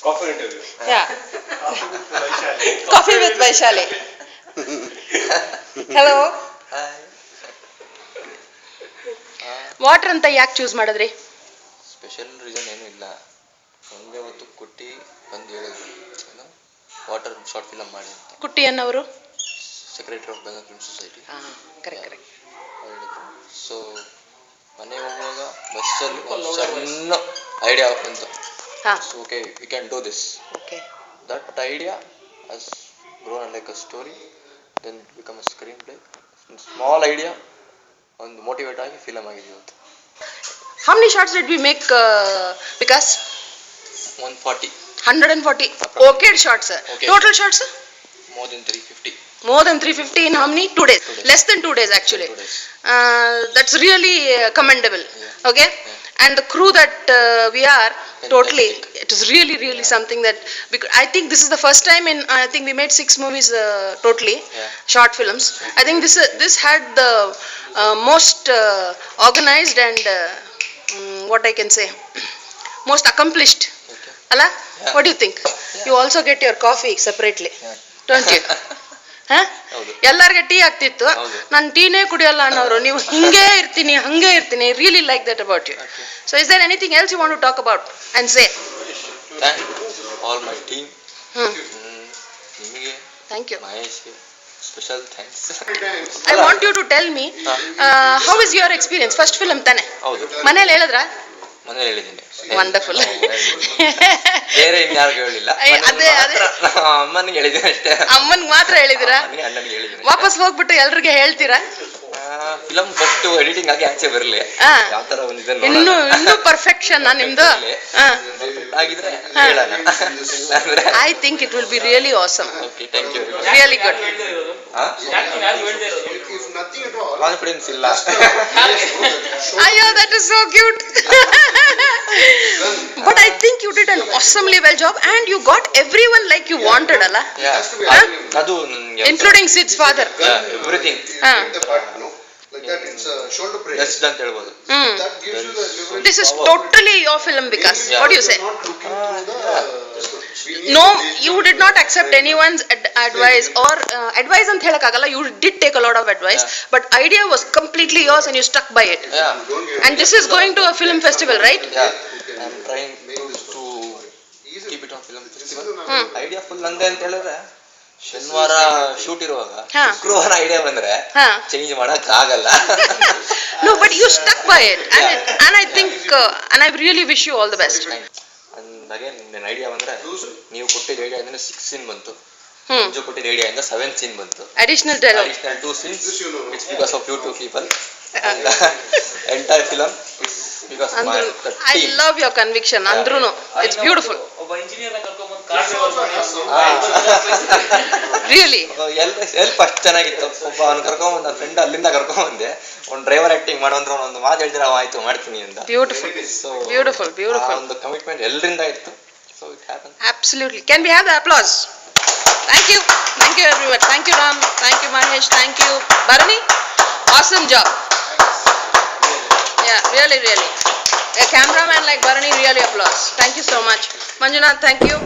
Coffee interview. Yeah. Coffee with Vaishali. Coffee with Vaishali. Hello. Hi. Water ಅಂತ ಯಾಕೆ choose ಮಾಡಿದ್ರಿ? Special reason ಏನೂ ಇಲ್ಲ, ಒಂದೇ ಹೊತ್ತು ಕುಟ್ಟಿ ಬಂದು ಹೇಳಿದ್ರು ವಾಟರ್ ಶಾರ್ಟ್ ಫಿಲಮ್ ಮಾಡಿ ಅಂತ. ಕುಟ್ಟಿ ಅನ್ನೋರು secretary of Bengal film society correct. ಹೇಳಿದ್ರು. ಸೊ ಮನೆ ಹೋಗುವಾಗ ಬಸ್ಸಲ್ಲಿ ಒಂದು ಸಣ್ಣ ಐಡಿಯಾ ಬಂತು. Okay, we can do this. That idea has grown like a story, then become a screen play. Small idea ಒಂದು ಮೋಟಿವೇಟ್ ಆಗಿ ಫಿಲಮ್ ಆಗಿದೆ ಇವತ್ತು. How many shots did we make, Vikas? 140. 140. Okay shots. Okay. Total shots? More than 350. More than 350 in how many? 2 days. 2 days. Less than 2 days actually. 2 days. That's really commendable. Yeah. Okay. Yeah. And the crew that we are, totally, Fantastic. it is really something that, because I think this is the first time I think we made 6 movies totally, short films. I think this had the most organized and what I can say, most accomplished. Okay. Alla? Yeah. What do you think? Yeah. You also get your coffee separately, don't you? ಹೌದು. ಎಲ್ಲರಿಗೆ tea ಆಗ್ತಿತ್ತು, ನಾನು ಟೀನೇ ಕುಡಿಯಲ್ಲ ಅನ್ನೋರು ನೀವು ಹಿಂಗೆ ಇರ್ತೀನಿ. Really like that about you. Okay. So is there anything else you want to talk about and say? Thank all my team. ನಿಮಗೆ, Thank you. ಮಹೇಶ್ಗೆ special thanks. I want you to tell me how is your experience? First film ತಾನೆ? ಹೌದು, ಮನೇಲಿ ಹೇಳಿದ್ರಾ? ಮನೇಲಿ ಹೇಳಿದ್ದೀನಿ. Wonderful. ಬೇರೆ ಇನ್ಯಾರಿಗೂ ಹೇಳಿಲ್ಲ, ಅದೇ ಅಮ್ಮನಿಗೆ ಹೇಳಿದ್ದೀನಿ ಅಷ್ಟೇ. ಅಮ್ಮನ್ಗೆ ಮಾತ್ರ ಹೇಳಿದಿರಾ? ಅಣ್ಣನಿಗೆ ಹೇಳಿದ್ದೀನಿ. ವಾಪಸ್ ಹೋಗ್ಬಿಟ್ಟು ಎಲ್ರಿಗೆ ಹೇಳ್ತೀರಾ? ಫಿಲಮ್ ಫಸ್ಟ್ ಎಡಿಟಿಂಗ್ ಆಗಿ ಆಚೆ ಬರಲಿ, ಯಾವ ತರ ಒಂದಿದೆ ಇನ್ನೂ ಪರ್ಫೆಕ್ಷನ್ ನಿಮ್ದು ಆಗಿದ್ರೆ ಹೇಳೋಣ. I think it will be really awesome. Okay, thank you. Really good. Confidence ಇಲ್ಲ. Ayyo, that is so cute. But I think you did an awesomely well job and you got everyone like you wanted, alla? ಅದು Including Sid's father. Everything like that, it's a shoulder break. Best ಅಂತ ಹೇಳ್ಬೋದು. That gives you the leverage. This is totally your film, Vikas. Yeah. What do you say? Not looking to the No, you did not accept anyone's advice or advice ant helakagalla. You did take a lot of advice, but idea was completely yours and you stuck by it. Yeah. And this is going to a film festival, right? Yeah. I'm trying to keep it on film festival. Idea full ನಂದೆ ಅಂತ ಹೇಳಿದ್ರೆ ಶನಿವಾರ shoot ಇರುವಾಗ ಶುಕ್ರವಾರ idea ಬಂದ್ರೆ change ಮಾಡಕ್ ಆಗಲ್ಲ. No, but you stuck by it, and I think and I really wish you all the best. And again, ನನ್ನ ಐಡಿಯಾ ಬಂದ್ರೆ ನೀವು ಕೊಟ್ಟಿದ್ದ ಐಡಿಯಾ ಅಂದ್ರೆ 6 ಸೀನ್ ಬಂತು, ಮಂಜು ಕೊಟ್ಟಿದ್ದ ಐಡಿಯಾ ಇಂದ 7 ಸೀನ್ ಬಂತು. Additional dialogue. Additional 2 scenes. It's because of you two people. And entire film is because of my team. I love your conviction. Andruno, it's beautiful. ಒಬ್ಬ ಇಂಜಿನಿಯರ್ ಕರ್ಕೊಂಡ್ಬಂದು ಕಾರ್ Really. ಎಲ್ಪ್ ಅಷ್ಟು ಚೆನ್ನಾಗಿತ್ತು. ಒಬ್ಬ ಅವ್ನು ಕರ್ಕೊಂಡ್ಬಂದು ನನ್ನ ಫ್ರೆಂಡ್ ಅಲ್ಲಿಂದ ಕರ್ಕೊಂಡ್ಬಂದೆ, ಒಂದು ಡ್ರೈವರ್ ಆಕ್ಟಿಂಗ್ ಮಾಡೋಂದ್ರೆ ಒಂದು ಮಾತು ಹೇಳಿದ್ರೆ ಆಯ್ತು ಮಾಡ್ತೀನಿ ಅಂತ. Beautiful. So Beautiful. ಒಂದು ಕಮಿಟ್ಮೆಂಟ್ ಎಲ್ಲರಿಂದ ಇತ್ತು. So it happened. Absolutely. Can we have the applause? Thank you everyone. Thank you Ram, thank you Mahesh, thank you Bharani. Awesome job. Yeah, really. A cameraman like Bharani, really applause. Thank you so much. Manjunath, thank you.